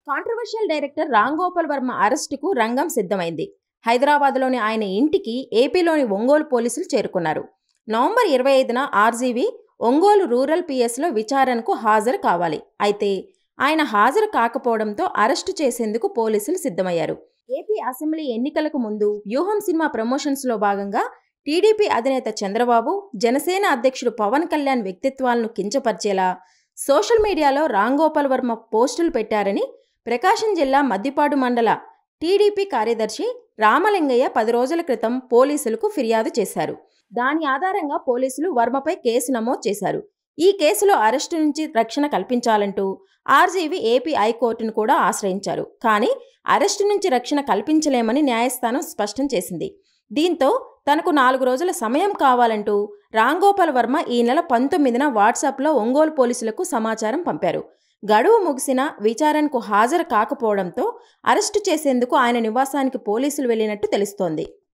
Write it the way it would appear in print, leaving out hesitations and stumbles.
Controversial director Ram Gopal Varma అరెస్టుకు రంగం సిద్ధమైంది. హైదరాబాద్లోని ఆయన ఇంటికి ఏపీలోని ఒంగోలు పోలీసులు చేరుకున్నారు. నవంబర్ 25న ఆర్జీవీ ఒంగోలు రూరల్ పిఎస్లో విచారణకు హాజరు కావాలి. అయితే ఆయన హాజరు కాకపోవడంతో అరెస్టు చేసేందుకు పోలీసులు సిద్ధమయ్యారు. ఏపీ అసెంబ్లీ ఎన్నికలకు ముందు వ్యూహం సినిమా ప్రమోషన్స్లో భాగంగా టీడీపీ అధినేత చంద్రబాబు, జనసేన అధ్యక్షుడు పవన్ కళ్యాణ్ వ్యక్తిత్వాలను కించపరిచేలా సోషల్ మీడియాలో రామ్ గోపాల్ వర్మ పోస్టులు పెట్టారని ప్రకాశం జిల్లా మద్దిపాడు మండల టీడీపీ కార్యదర్శి రామలింగయ్య 10 రోజుల క్రితం పోలీసులకు ఫిర్యాదు చేశారు. దాని ఆధారంగా పోలీసులు వర్మపై కేసు నమోదు చేశారు. ఈ కేసులో అరెస్టు నుంచి రక్షణ కల్పించాలంటూ ఆర్జీవీ ఏపీ హైకోర్టును కూడా ఆశ్రయించారు. కానీ అరెస్టు నుంచి రక్షణ కల్పించలేమని న్యాయస్థానం స్పష్టం చేసింది. దీంతో తనకు 4 రోజుల సమయం కావాలంటూ రామ్ గోపాల్ వర్మ ఈ నెల 19న వాట్సాప్లో ఒంగోలు పోలీసులకు సమాచారం పంపారు. గడువు ముగిసినా విచారణకు హాజరు కాకపోవడంతో అరెస్టు చేసేందుకు ఆయన నివాసానికి పోలీసులు వెళ్లినట్టు తెలుస్తోంది.